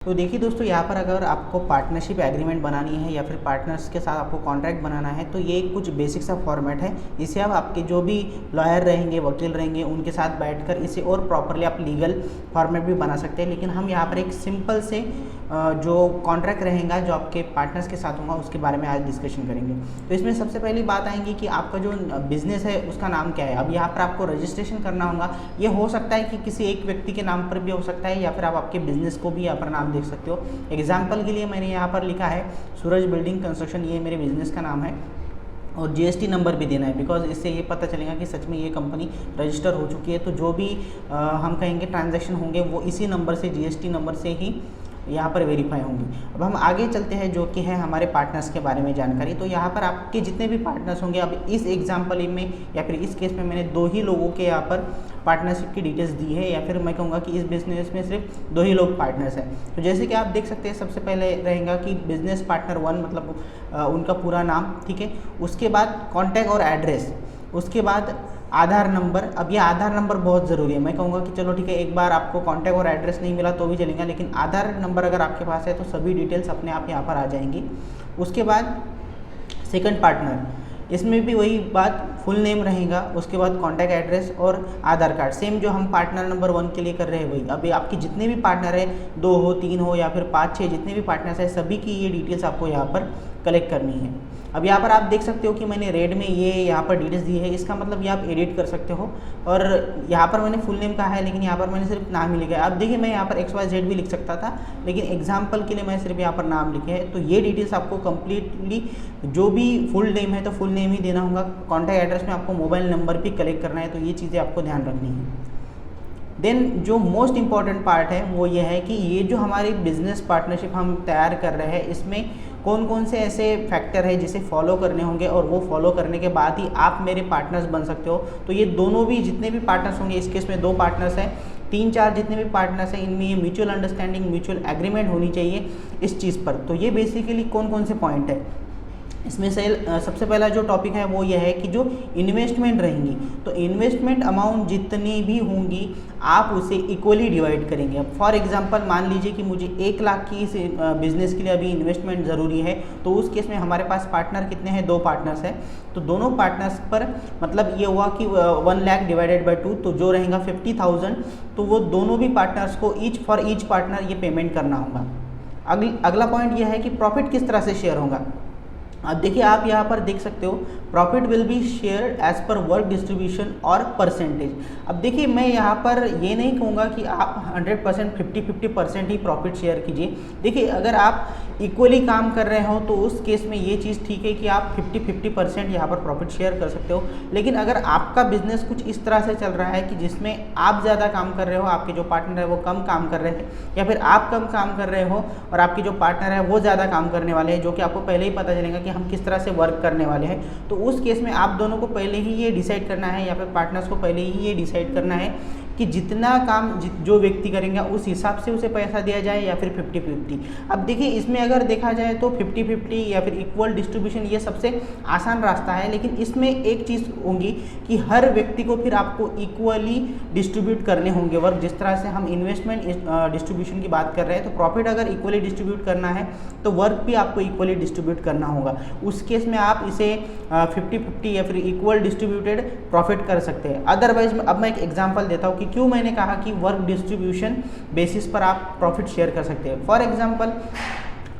तो देखिए दोस्तों, यहाँ पर अगर आपको पार्टनरशिप एग्रीमेंट बनानी है या फिर पार्टनर्स के साथ आपको कॉन्ट्रैक्ट बनाना है तो ये कुछ बेसिक सा फॉर्मेट है। इसे आप आपके जो भी लॉयर रहेंगे, वकील रहेंगे, उनके साथ बैठकर इसे और प्रॉपरली आप लीगल फॉर्मेट भी बना सकते हैं। लेकिन हम यहाँ पर एक सिंपल से जो कॉन्ट्रैक्ट रहेगा जो आपके पार्टनर्स के साथ होगा उसके बारे में आज डिस्कशन करेंगे। तो इसमें सबसे पहली बात आएंगी कि आपका जो बिज़नेस है उसका नाम क्या है। अब यहाँ पर आपको रजिस्ट्रेशन करना होगा। ये हो सकता है कि किसी एक व्यक्ति के नाम पर भी हो सकता है या फिर आप आपके बिजनेस को भी यहाँ पर नाम देख सकते हो। एग्जाम्पल के लिए मैंने यहाँ पर लिखा है सूरज बिल्डिंग कंस्ट्रक्शन, ये मेरे बिजनेस का नाम है और जीएसटी नंबर भी देना है, बिकॉज इससे ये पता चलेगा कि सच में ये कंपनी रजिस्टर हो चुकी है। तो जो भी हम कहेंगे ट्रांजैक्शन होंगे वो इसी नंबर से, जीएसटी नंबर से ही यहाँ पर वेरीफाई होंगी। अब हम आगे चलते हैं जो कि है हमारे पार्टनर्स के बारे में जानकारी। तो यहाँ पर आपके जितने भी पार्टनर्स होंगे, अब इस एग्जाम्पल में या फिर इस केस में मैंने 2 ही लोगों के यहाँ पर पार्टनरशिप की डिटेल्स दी है, या फिर मैं कहूँगा कि इस बिजनेस में सिर्फ 2 ही लोग पार्टनर्स हैं। तो जैसे कि आप देख सकते हैं, सबसे पहले रहेगा कि बिजनेस पार्टनर 1 मतलब उनका पूरा नाम, ठीक है। उसके बाद कॉन्टैक्ट और एड्रेस, उसके बाद आधार नंबर। अब ये आधार नंबर बहुत ज़रूरी है। मैं कहूँगा कि चलो ठीक है, एक बार आपको कॉन्टैक्ट और एड्रेस नहीं मिला तो भी चलेगा, लेकिन आधार नंबर अगर आपके पास है तो सभी डिटेल्स अपने आप यहाँ पर आ जाएंगी। उसके बाद सेकंड पार्टनर, इसमें भी वही बात, फुल नेम रहेगा। उसके बाद कॉन्टैक्ट एड्रेस और आधार कार्ड, सेम जो हम पार्टनर नंबर 1 के लिए कर रहे हैं वही। अब आपके जितने भी पार्टनर है, 2 हो, 3 हो या फिर 5, 6 जितने भी पार्टनर्स हैं, सभी की ये डिटेल्स आपको यहाँ पर कलेक्ट करनी है। अब यहाँ पर आप देख सकते हो कि मैंने रेड में ये यहाँ पर डिटेल्स दी है। इसका मतलब ये आप एडिट कर सकते हो। और यहाँ पर मैंने फुल नेम कहा है, लेकिन यहाँ पर मैंने सिर्फ नाम ही लिखा है। अब देखिए, मैं यहाँ पर XYZ भी लिख सकता था, लेकिन एग्जाम्पल के लिए मैं सिर्फ यहाँ पर नाम लिखे है। तो ये डिटेल्स आपको कंप्लीटली, जो भी फुल नेम है तो फुल नेम ही देना होगा। कॉन्टैक्ट एड्रेस में आपको मोबाइल नंबर भी कलेक्ट करना है। तो ये चीज़ें आपको ध्यान रखनी है। देन जो मोस्ट इम्पॉर्टेंट पार्ट है वो ये है कि ये जो हमारी बिजनेस पार्टनरशिप हम तैयार कर रहे हैं, इसमें कौन कौन से ऐसे फैक्टर है जिसे फॉलो करने होंगे, और वो फॉलो करने के बाद ही आप मेरे पार्टनर्स बन सकते हो। तो ये दोनों भी जितने भी पार्टनर्स होंगे, इस केस में 2 पार्टनर्स हैं, 3-4 जितने भी पार्टनर्स हैं, इनमें ये म्यूचुअल अंडरस्टैंडिंग, म्यूचुअल एग्रीमेंट होनी चाहिए इस चीज़ पर। तो ये बेसिकली कौन कौन से पॉइंट है इसमें से सबसे पहला जो टॉपिक है वो ये है कि जो इन्वेस्टमेंट रहेंगी, तो इन्वेस्टमेंट अमाउंट जितनी भी होंगी आप उसे इक्वली डिवाइड करेंगे। अब फॉर एग्जांपल मान लीजिए कि मुझे 1 लाख की इस बिज़नेस के लिए अभी इन्वेस्टमेंट ज़रूरी है, तो उस केस में हमारे पास पार्टनर कितने हैं, 2 पार्टनर्स हैं। तो दोनों पार्टनर्स पर मतलब ये हुआ कि 1 लाख डिवाइडेड बाई 2, तो जो रहेगा 50,000, तो वो दोनों भी पार्टनर्स को फॉर ईच पार्टनर ये पेमेंट करना होगा। अगला पॉइंट ये है कि प्रॉफिट किस तरह से शेयर होगा। अब देखिए, आप यहाँ पर देख सकते हो profit will be shared as per work distribution और परसेंटेज। अब देखिए, मैं यहाँ पर ये नहीं कहूँगा कि आप 100% 50-50% ही प्रॉफिट शेयर कीजिए। देखिए, अगर आप इक्वली काम कर रहे हो तो उस केस में ये चीज़ ठीक है कि आप 50-50% यहाँ पर प्रॉफिट शेयर कर सकते हो। लेकिन अगर आपका बिजनेस कुछ इस तरह से चल रहा है कि जिसमें आप ज़्यादा काम कर रहे हो, आपके जो पार्टनर है वो कम काम कर रहे हैं, या फिर आप कम काम कर रहे हो और आपके जो पार्टनर है वो ज़्यादा काम करने वाले हैं, जो कि आपको पहले ही पता चलेगा कि हम किस तरह से वर्क करने वाले हैं, तो उस केस में आप दोनों को पहले ही ये डिसाइड करना है, या फिर पार्टनर्स को पहले ही ये डिसाइड करना है कि जितना काम जो व्यक्ति करेंगे उस हिसाब से उसे पैसा दिया जाए, या फिर 50-50। अब देखिए, इसमें अगर देखा जाए तो 50-50 या फिर इक्वल डिस्ट्रीब्यूशन ये सबसे आसान रास्ता है। लेकिन इसमें एक चीज़ होगी कि हर व्यक्ति को फिर आपको इक्वली डिस्ट्रीब्यूट करने होंगे वर्क। जिस तरह से हम इन्वेस्टमेंट डिस्ट्रीब्यूशन की बात कर रहे हैं, तो प्रॉफिट अगर इक्वली डिस्ट्रीब्यूट करना है तो वर्क भी आपको इक्वली डिस्ट्रीब्यूट करना होगा। उस केस में आप इसे 50-50 या फिर इक्वल डिस्ट्रीब्यूटेड प्रॉफिट कर सकते हैं। अदरवाइज अब मैं एक एग्जांपल देता हूँ कि क्यों मैंने कहा कि वर्क डिस्ट्रीब्यूशन बेसिस पर आप प्रॉफिट शेयर कर सकते हैं। फॉर एग्जांपल,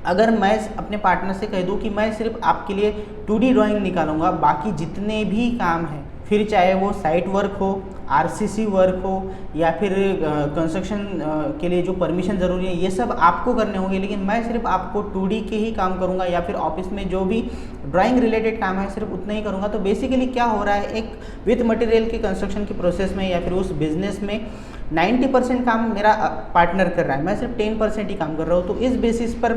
अगर मैं अपने पार्टनर से कह दूं कि मैं सिर्फ आपके लिए 2D ड्राइंग निकालूंगा, बाकी जितने भी काम हैं, फिर चाहे वो साइट वर्क हो, RCC वर्क हो, या फिर कंस्ट्रक्शन के लिए जो परमिशन ज़रूरी है, ये सब आपको करने होंगे, लेकिन मैं सिर्फ आपको 2D के ही काम करूंगा, या फिर ऑफिस में जो भी ड्राइंग रिलेटेड काम है सिर्फ उतना ही करूंगा। तो बेसिकली क्या हो रहा है, एक विथ मटेरियल के कंस्ट्रक्शन के प्रोसेस में या फिर उस बिज़नेस में 90% काम मेरा पार्टनर कर रहा है, मैं सिर्फ 10% ही काम कर रहा हूँ। तो इस बेसिस पर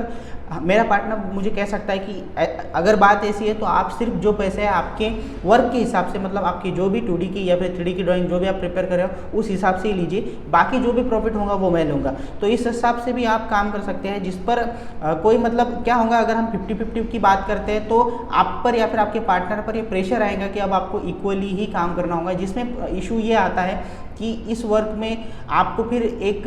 मेरा पार्टनर मुझे कह सकता है कि अगर बात ऐसी है तो आप सिर्फ जो पैसे है आपके वर्क के हिसाब से, मतलब आपकी जो भी 2D की या फिर 3D की ड्राइंग जो भी आप प्रिपेयर कर रहे हो उस हिसाब से ही लीजिए, बाकी जो भी प्रॉफिट होगा वो मैं लूँगा। तो इस हिसाब से भी आप काम कर सकते हैं, जिस पर कोई मतलब क्या होगा, अगर हम 50-50 की बात करते हैं तो आप पर या फिर आपके पार्टनर पर ये प्रेशर आएगा कि अब आपको इक्वली ही काम करना होगा, जिसमें इशू ये आता है कि इस वर्क में आपको फिर एक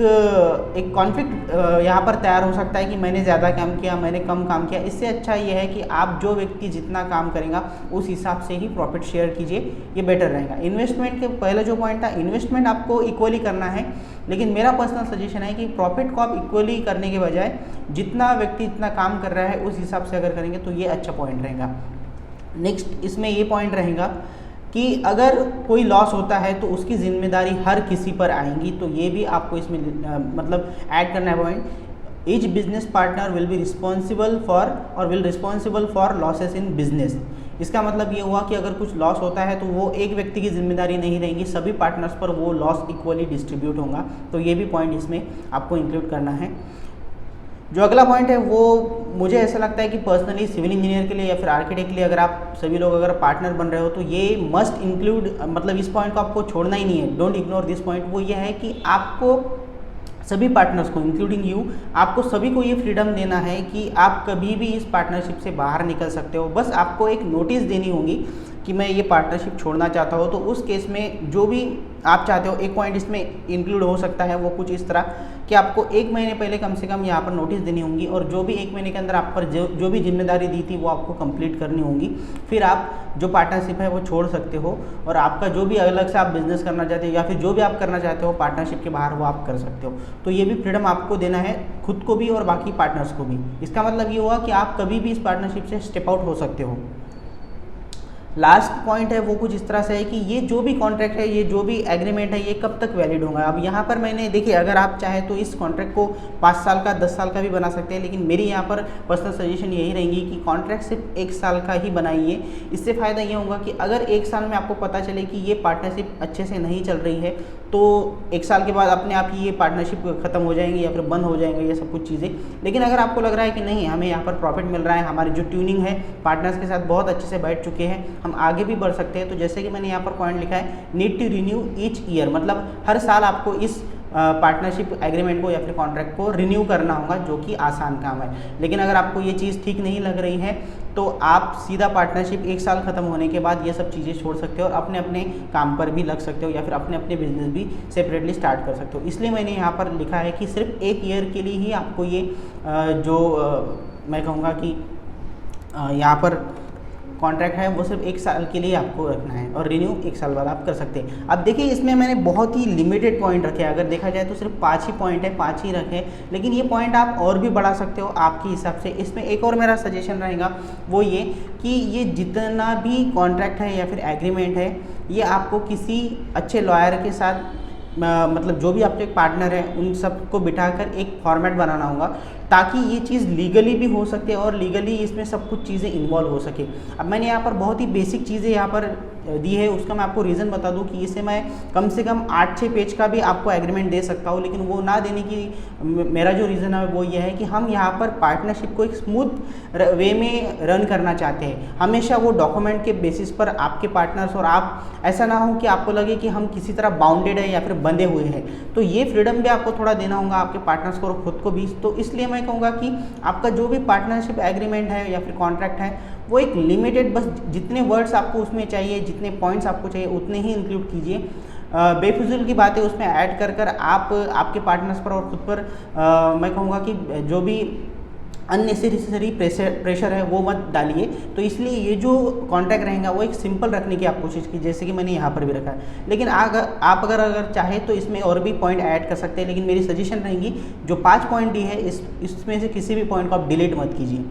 कॉन्फ्लिक्ट यहाँ पर तैयार हो सकता है कि मैंने ज़्यादा काम किया, मैंने कम काम किया। इससे अच्छा ये है कि आप जो व्यक्ति जितना काम करेगा उस हिसाब से ही प्रॉफिट शेयर कीजिए, ये बेटर रहेगा। इन्वेस्टमेंट के पहले जो पॉइंट था, इन्वेस्टमेंट आपको इक्वली करना है, लेकिन मेरा पर्सनल सजेशन है कि प्रॉफिट को आप इक्वली करने के बजाय जितना व्यक्ति जितना काम कर रहा है उस हिसाब से अगर करेंगे तो ये अच्छा पॉइंट रहेगा। नेक्स्ट इसमें ये पॉइंट रहेगा कि अगर कोई लॉस होता है तो उसकी जिम्मेदारी हर किसी पर आएंगी, तो ये भी आपको इसमें मतलब ऐड करना है point. Each business partner will be responsible for losses in business. इसका मतलब ये हुआ कि अगर कुछ लॉस होता है तो वो एक व्यक्ति की जिम्मेदारी नहीं रहेगी, सभी पार्टनर्स पर वो लॉस इक्वली डिस्ट्रीब्यूट होगा। तो ये भी पॉइंट इसमें आपको इंक्लूड करना है। जो अगला पॉइंट है वो मुझे ऐसा लगता है कि पर्सनली सिविल इंजीनियर के लिए या फिर आर्किटेक्ट के लिए अगर आप सभी लोग अगर पार्टनर बन रहे हो तो ये मस्ट इंक्लूड, मतलब इस पॉइंट को आपको छोड़ना ही नहीं है, डोंट इग्नोर दिस पॉइंट। वो ये है कि आपको सभी पार्टनर्स को इंक्लूडिंग यू, आपको सभी को ये फ्रीडम देना है कि आप कभी भी इस पार्टनरशिप से बाहर निकल सकते हो। बस आपको एक नोटिस देनी होगी कि मैं ये पार्टनरशिप छोड़ना चाहता हूँ। तो उस केस में जो भी आप चाहते हो, एक पॉइंट इसमें इंक्लूड हो सकता है वो कुछ इस तरह कि आपको 1 महीने पहले कम से कम यहाँ पर नोटिस देनी होगी और जो भी 1 महीने के अंदर आप पर जो भी जिम्मेदारी दी थी वो आपको कंप्लीट करनी होगी। फिर आप जो पार्टनरशिप है वो छोड़ सकते हो और आपका जो भी अलग से आप बिजनेस करना चाहते हो या फिर जो भी आप करना चाहते हो पार्टनरशिप के बाहर वो आप कर सकते हो। तो ये भी फ्रीडम आपको देना है खुद को भी और बाकी पार्टनर्स को भी। इसका मतलब ये हुआ कि आप कभी भी इस पार्टनरशिप से स्टेप आउट हो सकते हो। लास्ट पॉइंट है वो कुछ इस तरह से है कि ये जो भी कॉन्ट्रैक्ट है, ये जो भी एग्रीमेंट है, ये कब तक वैलिड होगा। अब यहाँ पर मैंने देखिए, अगर आप चाहें तो इस कॉन्ट्रैक्ट को 5 साल का 10 साल का भी बना सकते हैं, लेकिन मेरी यहाँ पर पर्सनल सजेशन यही रहेगी कि कॉन्ट्रैक्ट सिर्फ 1 साल का ही बनाइए। इससे फ़ायदा ये होगा कि अगर 1 साल में आपको पता चले कि ये पार्टनरशिप अच्छे से नहीं चल रही है तो 1 साल के बाद अपने आप ही ये पार्टनरशिप खत्म हो जाएंगी या फिर बंद हो जाएंगे ये सब कुछ चीज़ें। लेकिन अगर आपको लग रहा है कि नहीं, हमें यहाँ पर प्रॉफिट मिल रहा है, हमारी जो ट्यूनिंग है पार्टनर्स के साथ बहुत अच्छे से बैठ चुके हैं, हम आगे भी बढ़ सकते हैं, तो जैसे कि मैंने यहाँ पर पॉइंट लिखा है, need to renew each year, मतलब हर साल आपको इस पार्टनरशिप एग्रीमेंट को या फिर कॉन्ट्रैक्ट को रिन्यू करना होगा, जो कि आसान काम है। लेकिन अगर आपको ये चीज़ ठीक नहीं लग रही है तो आप सीधा पार्टनरशिप 1 साल खत्म होने के बाद ये सब चीज़ें छोड़ सकते हो और अपने अपने काम पर भी लग सकते हो या फिर अपने अपने बिजनेस भी सेपरेटली स्टार्ट कर सकते हो। इसलिए मैंने यहाँ पर लिखा है कि सिर्फ 1 ईयर के लिए ही आपको ये मैं कहूँगा कि यहाँ पर कॉन्ट्रैक्ट है वो सिर्फ 1 साल के लिए आपको रखना है और रिन्यू 1 साल बाद आप कर सकते हैं। अब देखिए, इसमें मैंने बहुत ही लिमिटेड पॉइंट रखे हैं, अगर देखा जाए तो सिर्फ 5 ही पॉइंट है, 5 ही रखे, लेकिन ये पॉइंट आप और भी बढ़ा सकते हो आपके हिसाब से। इसमें एक और मेरा सजेशन रहेगा वो ये कि ये जितना भी कॉन्ट्रैक्ट है या फिर एग्रीमेंट है, ये आपको किसी अच्छे लॉयर के साथ मतलब जो भी आपके पार्टनर हैं उन सबको बिठाकर एक फॉर्मेट बनाना होगा, ताकि ये चीज़ लीगली भी हो सके और लीगली इसमें सब कुछ चीज़ें इन्वॉल्व हो सके। अब मैंने यहाँ पर बहुत ही बेसिक चीज़ें यहाँ पर दी है, उसका मैं आपको रीज़न बता दूँ कि इसे मैं कम से कम 8-6 पेज का भी आपको एग्रीमेंट दे सकता हूँ, लेकिन वो ना देने की मेरा जो रीज़न है वो ये है कि हम यहाँ पर पार्टनरशिप को एक स्मूथ वे में रन करना चाहते हैं। हमेशा वो डॉक्यूमेंट के बेसिस पर आपके पार्टनर्स और आप, ऐसा ना हो कि आपको लगे कि हम किसी तरह बाउंडेड है या फिर बंधे हुए हैं। तो ये फ्रीडम भी आपको थोड़ा देना होगा आपके पार्टनर्स को और खुद को भी। तो इसलिए मैं कहूँगा कि आपका जो भी पार्टनरशिप एग्रीमेंट है या फिर कॉन्ट्रैक्ट है वो एक लिमिटेड, बस जितने वर्ड्स आपको उसमें चाहिए, जितने पॉइंट्स आपको चाहिए उतने ही इंक्लूड कीजिए। बेफिजूल की बातें उसमें ऐड कर आप आपके पार्टनर्स पर और खुद पर मैं कहूँगा कि जो भी अननेसेसरी प्रेशर है वो मत डालिए। तो इसलिए ये जो कॉन्ट्रैक्ट रहेगा वो एक सिंपल रखने की आप कोशिश की, जैसे कि मैंने यहाँ पर भी रखा है। लेकिन आप अगर चाहे तो इसमें और भी पॉइंट ऐड कर सकते हैं, लेकिन मेरी सजेशन रहेगी जो 5 पॉइंट दी है इसमें से किसी भी पॉइंट को आप डिलीट मत कीजिए।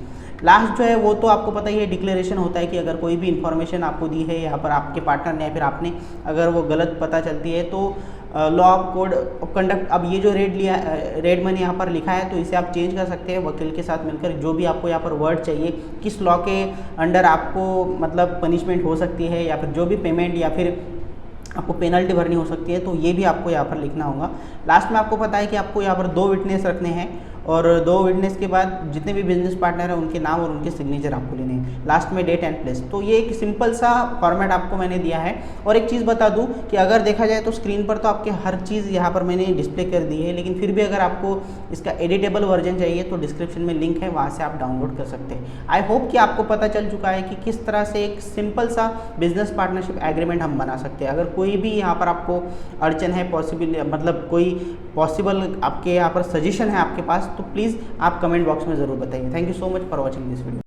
लास्ट जो है वो तो आपको पता ही है, डिक्लेरेशन होता है कि अगर कोई भी इन्फॉर्मेशन आपको दी है यहाँ पर आपके पार्टनर ने या फिर आपने, अगर वो गलत पता चलती है तो law of code of conduct, अब ये जो रेड मैंने यहाँ पर लिखा है तो इसे आप चेंज कर सकते हैं वकील के साथ मिलकर। जो भी आपको यहाँ पर वर्ड चाहिए, किस लॉ के अंडर आपको मतलब पनिशमेंट हो सकती है या फिर जो भी पेमेंट या फिर आपको पेनल्टी भरनी हो सकती है, तो ये भी आपको यहाँ पर लिखना होगा। लास्ट में आपको पता है कि आपको यहाँ पर 2 विटनेस रखने हैं और 2 विटनेस के बाद जितने भी बिजनेस पार्टनर हैं उनके नाम और उनके सिग्नेचर आपको लेने हैं, लास्ट में डेट एंड प्लेस। तो ये एक सिंपल सा फॉर्मेट आपको मैंने दिया है। और एक चीज़ बता दूं कि अगर देखा जाए तो स्क्रीन पर तो आपके हर चीज़ यहाँ पर मैंने डिस्प्ले कर दी है, लेकिन फिर भी अगर आपको इसका एडिटेबल वर्जन चाहिए तो डिस्क्रिप्शन में लिंक है, वहाँ से आप डाउनलोड कर सकते हैं। आई होप कि आपको पता चल चुका है कि किस तरह से एक सिंपल सा बिजनेस पार्टनरशिप एग्रीमेंट हम बना सकते हैं। अगर कोई भी यहाँ पर आपको अड़चन है, पॉसिबल मतलब कोई पॉसिबल आपके यहाँ पर सजेशन है आपके पास, तो प्लीज़ आप कमेंट बॉक्स में ज़रूर बताइए। Thank you so much for watching this video.